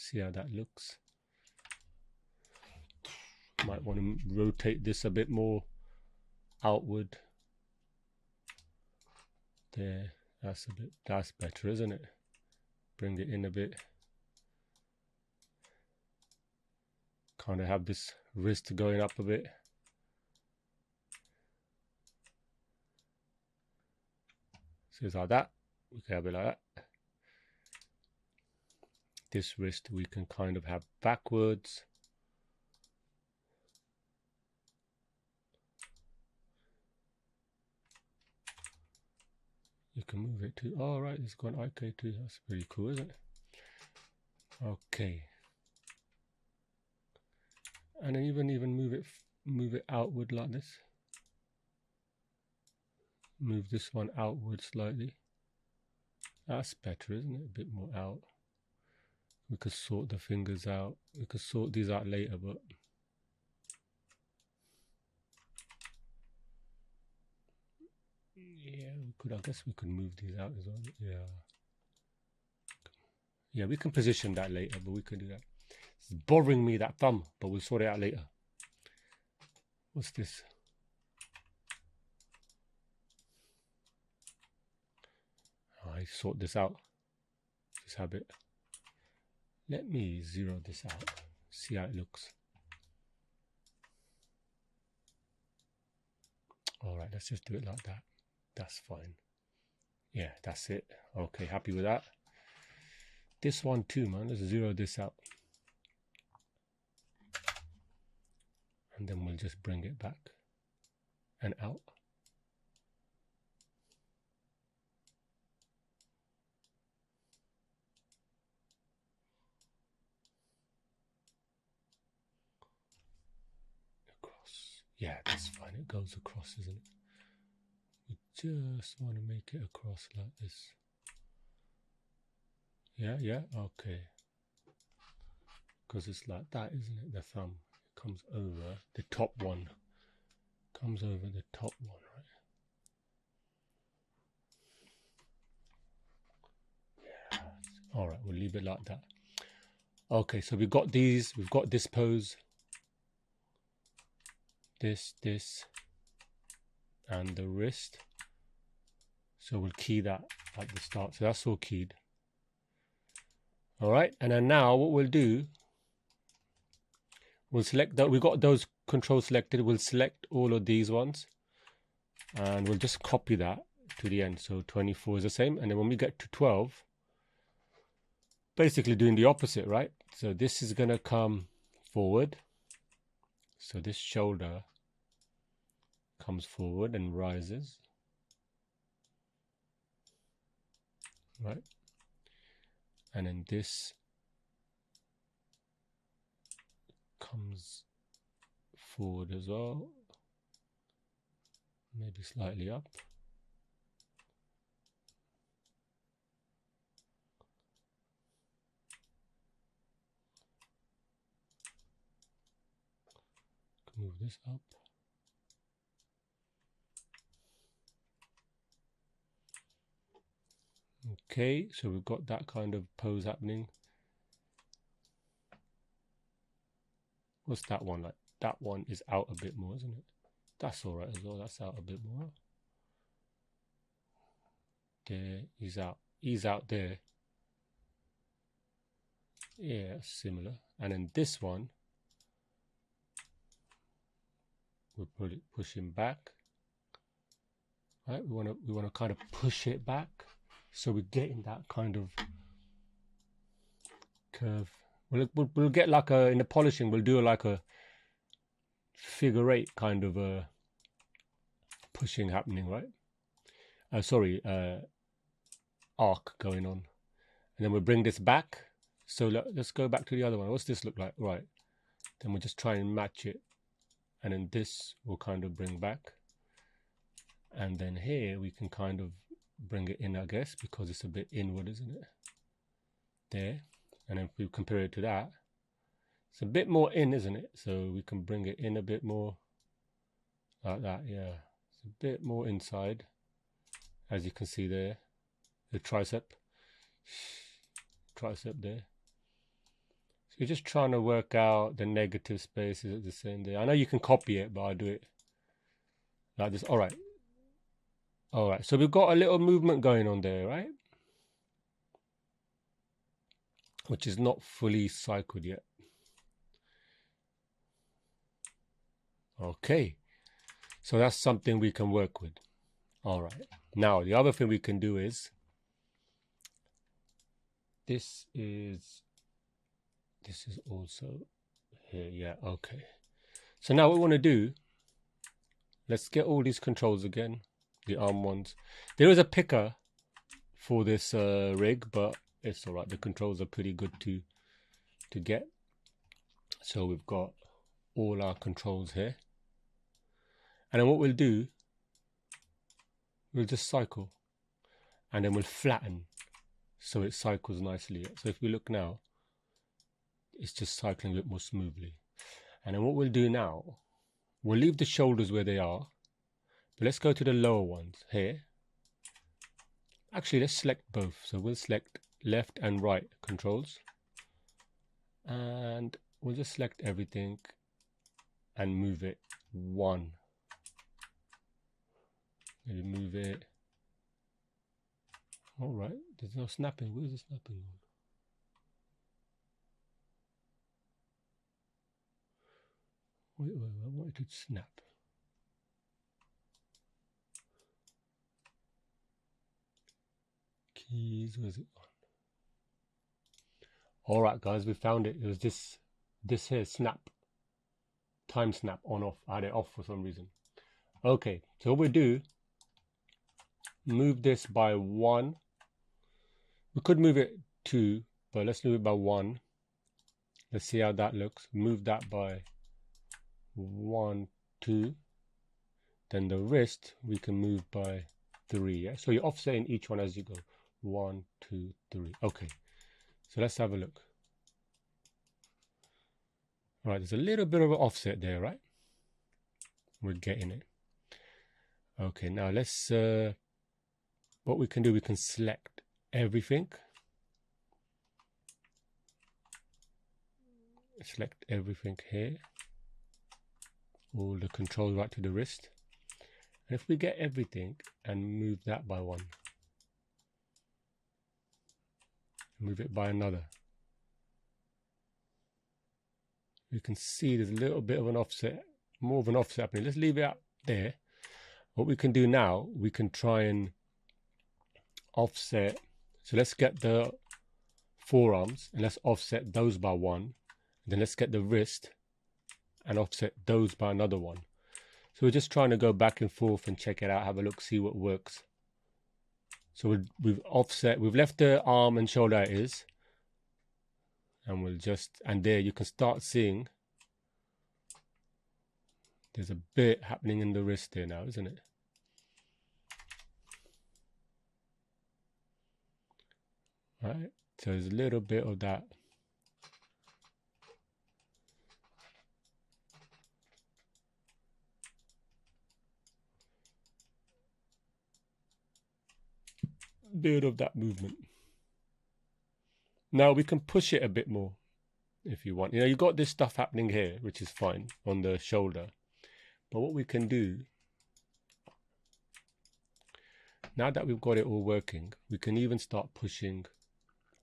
See how that looks. Might want to rotate this a bit more outward. There, that's better, isn't it? Bring it in a bit. Kind of have this wrist going up a bit. So it's like that. We can have it like that. This wrist we can kind of have backwards. You can move it too. Oh, right, it's got an IK too. That's pretty cool, isn't it? Okay. And then even move it outward like this. Move this one outward slightly. That's better, isn't it? A bit more out. We could sort the fingers out. We could sort these out later, but yeah, we could. I guess we could move these out as well. Yeah. Yeah, we can position that later, but we can do that. It's bothering me, that thumb, but we'll sort it out later. What's this? I sort this out. This habit. Let me zero this out. See how it looks. All right, let's just do it like that. That's fine. Yeah, that's it. Okay, happy with that. This one too, man. Let's zero this out. And then we'll just bring it back and out. Across. Yeah, that's fine. It goes across, isn't it? We just want to make it across like this. Yeah, okay. Because it's like that, isn't it? The thumb comes over the top one. Comes over the top one, right? Yeah. All right, we'll leave it like that. Okay, so we've got these. We've got this pose. This, and the wrist. So we'll key that at the start. So that's all keyed. All right, and then now what we'll do, we'll select that. We've got those controls selected. We'll select all of these ones and we'll just copy that to the end. So 24 is the same. And then when we get to 12, basically doing the opposite, right? So this is going to come forward. So this shoulder comes forward and rises, right? And then this comes forward as well, maybe slightly up. Move this up. Okay, so we've got that kind of pose happening. What's that one like? That one is out a bit more, isn't it? That's all right as well. That's out a bit more. There, he's out. He's out there. Yeah, similar. And then this one, we'll put it, push him back. Right, we want to kind of push it back, so we're getting that kind of curve. We'll get like a, in the polishing, we'll do like a figure 8 kind of a pushing happening, right? Arc going on. And then we'll bring this back. So let's go back to the other one. What's this look like? Right. Then we'll just try and match it. And then this will kind of bring back. And then here we can kind of bring it in, I guess, because it's a bit inward, isn't it? There. And then if we compare it to that, it's a bit more in, isn't it? So we can bring it in a bit more like that. Yeah, it's a bit more inside, as you can see there, the tricep there. you're just trying to work out the negative spaces at the same day. I know you can copy it, but I'll do it like this. All right. All right. So we've got a little movement going on there, right? Which is not fully cycled yet. Okay. So that's something we can work with. All right. Now, the other thing we can do is this is also here. Yeah. Okay. So now what we want to do, let's get all these controls again, the arm ones. There is a picker for this rig, but it's all right. The controls are pretty good to get. So we've got all our controls here. And then what we'll do, we'll just cycle. And then we'll flatten so it cycles nicely. So if we look now, it's just cycling a bit more smoothly. And then what we'll do now, we'll leave the shoulders where they are. But let's go to the lower ones here. Actually, let's select both. So we'll select left and right controls. And we'll just select everything and move it one. Maybe move it. All right, there's no snapping. Where's the snapping on? Wait, I want it to snap. Keys, where's it on? All right, guys, we found it. It was this here, snap. Time snap, on, off. I had it off for some reason. Okay, so what we do, move this by 1. We could move it 2, but let's move it by 1. Let's see how that looks. Move that by 1, 2. Then the wrist we can move by 3. Yeah, so you're offsetting each one as you go. 1, 2, 3. Okay, so let's have a look. All right, there's a little bit of an offset there, right? We're getting it. Okay, now let's what we can do, we can select everything. Select everything here. All the controls right to the wrist. And if we get everything and move that by 1. Move it by another. You can see there's a little bit of an offset, more of an offset happening. Let's leave it out there. What we can do now, we can try and offset. So let's get the forearms and let's offset those by 1. Then let's get the wrist and offset those by another 1. So we're just trying to go back and forth and check it out, have a look, see what works. So we've offset, we've left the arm and shoulder as it is. And we'll just, and there you can start seeing there's a bit happening in the wrist there now, isn't it? Right, so there's a little bit of that. Bit of that movement. Now we can push it a bit more if you want. You know, you've got this stuff happening here, which is fine on the shoulder. But what we can do, now that we've got it all working, we can even start pushing,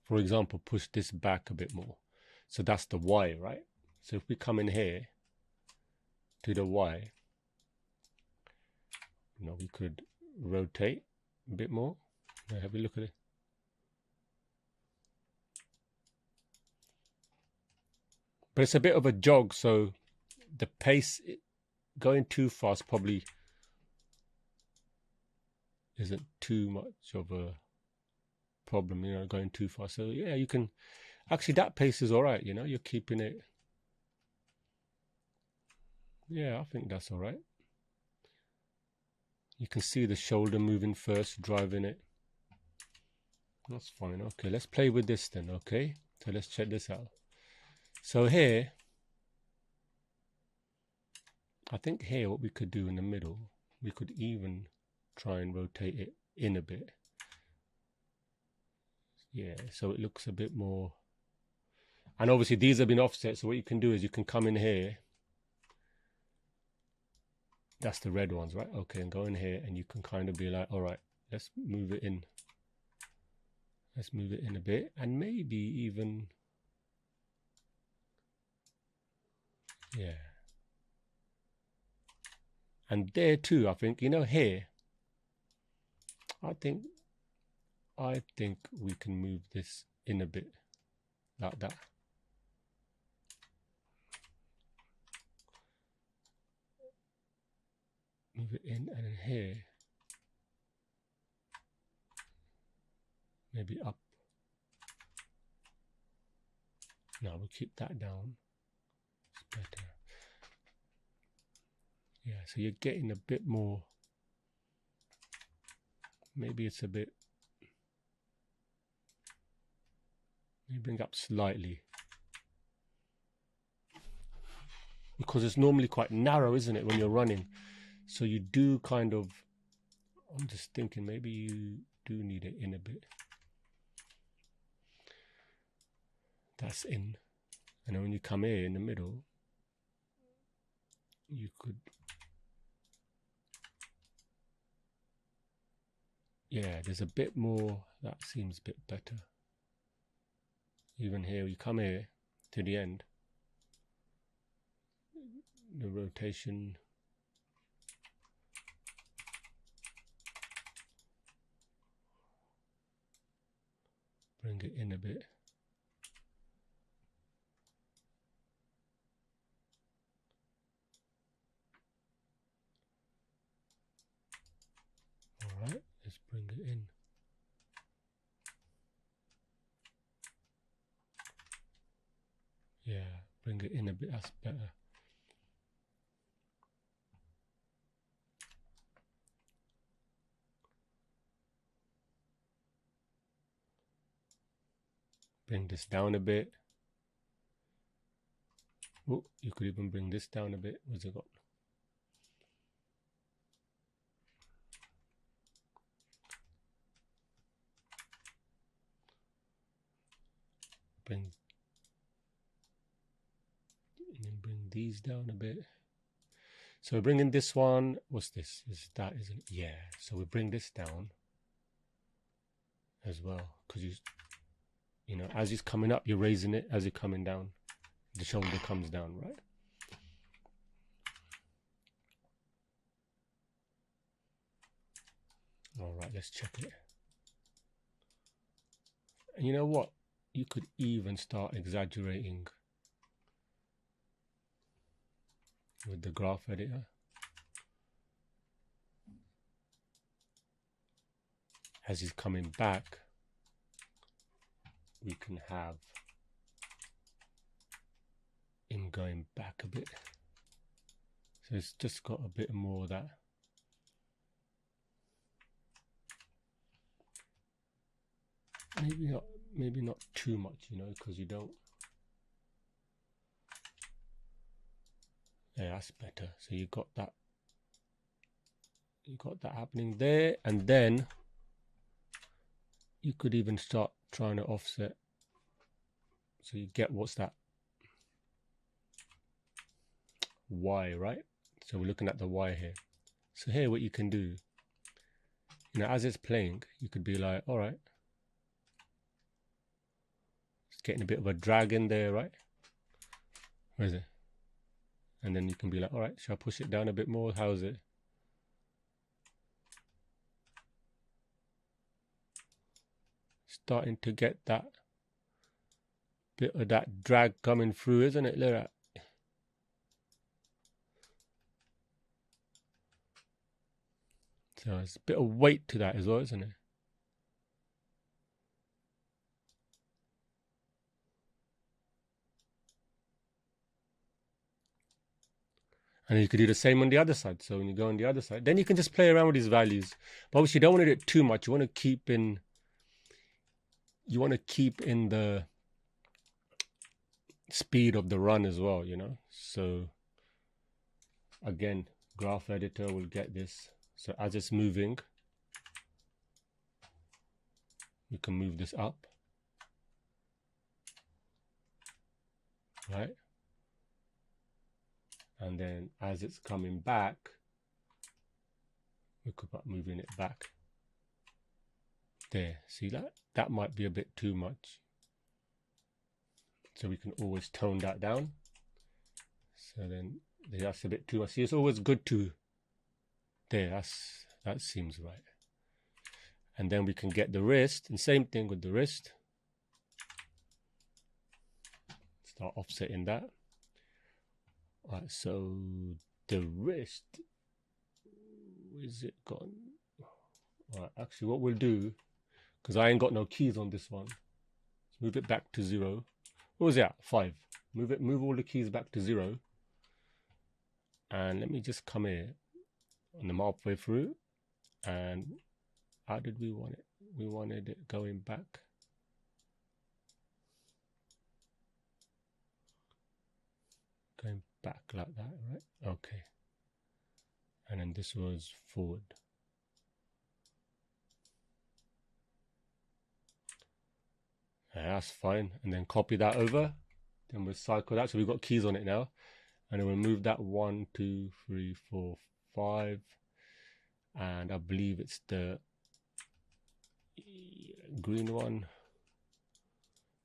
for example, push this back a bit more. So that's the Y, right? So if we come in here to the Y, you know, we could rotate a bit more. Now have a look at it. But it's a bit of a jog, so the pace going too fast probably isn't too much of a problem, you know, going too fast. So yeah, you can actually, that pace is all right, you know, you're keeping it. Yeah, I think that's all right. You can see the shoulder moving first, driving it. That's fine. Okay, let's play with this then. Okay, so let's check this out. So here, I think here what we could do in the middle, we could even try and rotate it in a bit. Yeah, so it looks a bit more, And obviously these have been offset, so what you can do is you can come in here. That's the red ones, right? Okay, and go in here and you can kind of be like, all right, let's move it in. Let's move it in a bit, and maybe even, yeah. And there too, I think, you know, here, I think we can move this in a bit like that. Move it in, and then here, maybe up. No, we'll keep that down. It's better. Yeah, so you're getting a bit more. Maybe it's a bit. Maybe bring up slightly. Because it's normally quite narrow, isn't it, when you're running? So you do kind of, I'm just thinking maybe you do need it in a bit. That's in. And then when you come here in the middle, you could, yeah, there's a bit more, that seems a bit better. Even here, you come here to the end, the rotation, bring it in a bit. All right, let's bring it in. Yeah, bring it in a bit, that's better. Bring this down a bit. Oh, you could even bring this down a bit. What's it got? Bring these down a bit. So we're bringing this one. What's this? Is that, isn't it? Yeah. So we bring this down as well, because you know, as he's coming up, you're raising it. As you're coming down, the shoulder comes down, right? All right, let's check it. And you know what? You could even start exaggerating with the graph editor. As he's coming back, we can have him going back a bit. So it's just got a bit more of that. Maybe not too much, you know, because you don't. Yeah, that's better. So you got that happening there, and then you could even start trying to offset. So you get, what's that? Y, right? So we're looking at the Y here. So here what you can do, you know, as it's playing, you could be like, all right, it's getting a bit of a drag in there, right? Where is it? And then you can be like, all right, shall I push it down a bit more? How is it? Starting to get that bit of that drag coming through, isn't it? Look at that. So there's a bit of weight to that as well, isn't it? And you could do the same on the other side. So when you go on the other side, then you can just play around with these values. But obviously you don't want to do it too much. You want to keep in the speed of the run as well, you know. So again, graph editor will get this. So as it's moving, you can move this up. right? And then as it's coming back, we could start moving it back. There, see that? That might be a bit too much. So we can always tone that down. So then that's a bit too much. See, it's always good to, there, that seems right. And then we can get the wrist, and same thing with the wrist. Start offsetting that. All right, so the wrist, where's it gone? All right, actually what we'll do, because I ain't got no keys on this one, let's move it back to 0. What was that? 5. Move all the keys back to 0. And let me just come here on the halfway through. And how did we want it? We wanted it going back. Going back like that, right? Okay. And then this was forward. Yeah, that's fine. And then copy that over. Then we'll cycle that. So we've got keys on it now. And then we'll move that 1, 2, 3, 4, 5. And I believe it's the green one.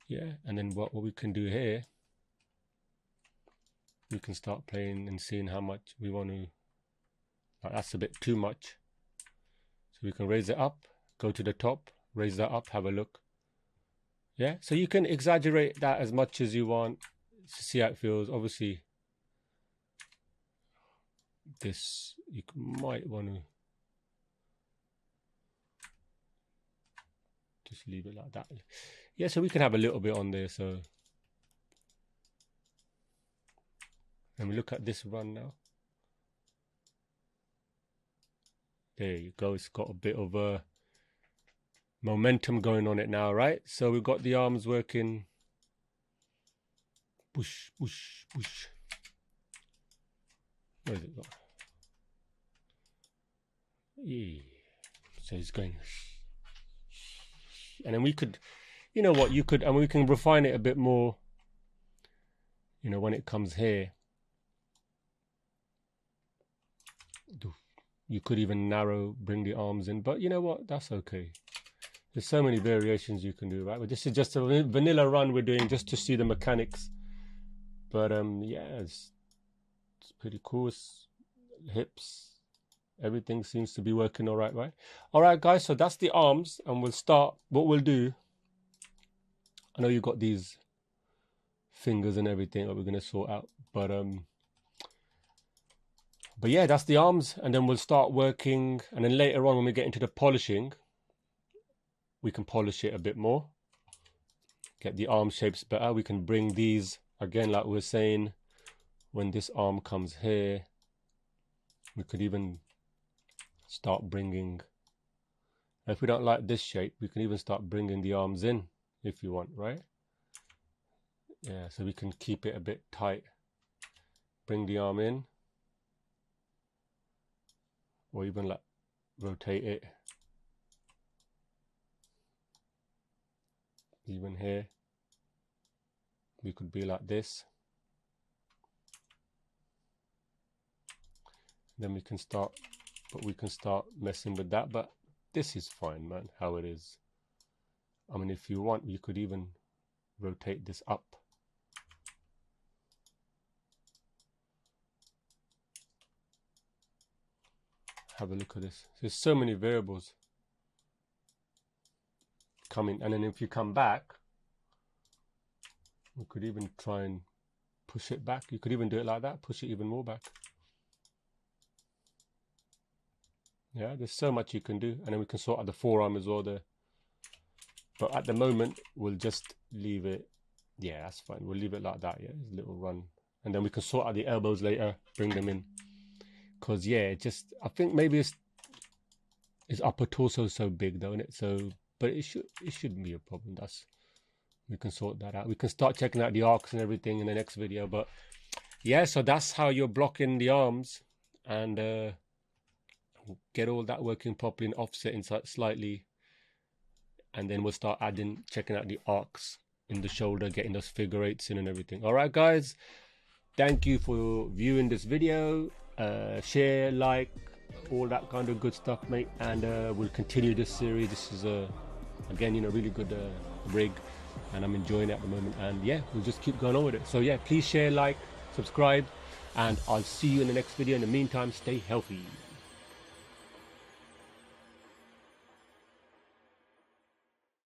Yeah. And then what we can do here, we can start playing and seeing how much we want to. That's a bit too much. So we can raise it up, go to the top, raise that up, have a look. Yeah, so you can exaggerate that as much as you want to see how it feels. Obviously, this you might want to just leave it like that. Yeah, so we can have a little bit on there. So, and we look at this run now. There you go. It's got a bit of a momentum going on it now, right? So we've got the arms working. Push, push, push. Where is it got? Yeah. So it's going. And then we could, you know what, you could, and we can refine it a bit more, you know, when it comes here. You could even narrow, bring the arms in, but you know what, that's okay. There's so many variations you can do, right? But this is just a vanilla run we're doing just to see the mechanics. But yeah, it's pretty cool. It's hips, everything seems to be working all right, right? All right, guys, so that's the arms, and we'll start. What we'll do, I know you've got these fingers and everything that we're going to sort out, but yeah, that's the arms, and then we'll start working, and then later on when we get into the polishing, we can polish it a bit more, get the arm shapes better. We can bring these, again, like we were saying, when this arm comes here, we could even start bringing, if we don't like this shape, we can even start bringing the arms in if you want, right? Yeah, so we can keep it a bit tight, bring the arm in, or even like rotate it. Even here, we could be like this. Then we can start, but we can start messing with that. But this is fine, man, how it is. I mean, if you want, you could even rotate this up. Have a look at this. There's so many variables coming, and then if you come back, we could even try and push it back. You could even do it like that, push it even more back. Yeah, there's so much you can do, and then we can sort out the forearm as well there. But at the moment, we'll just leave it. Yeah, that's fine. We'll leave it like that. Yeah, it's a little run, and then we can sort out the elbows later, bring them in. Because yeah, just I think maybe it's upper torso so big though, isn't it? So, but it shouldn't be a problem. We can sort that out. We can start checking out the arcs and everything in the next video. But yeah, so that's how you're blocking the arms, and get all that working properly and offsetting slightly, and then we'll start checking out the arcs in the shoulder, getting those figure eights in and everything. All right, guys, thank you for viewing this video. Share, like, all that kind of good stuff, mate, and we'll continue this series. This is again, you know, really good rig, and I'm enjoying it at the moment, and yeah, we'll just keep going on with it. So yeah, please share, like, subscribe, and I'll see you in the next video. In the meantime, stay healthy.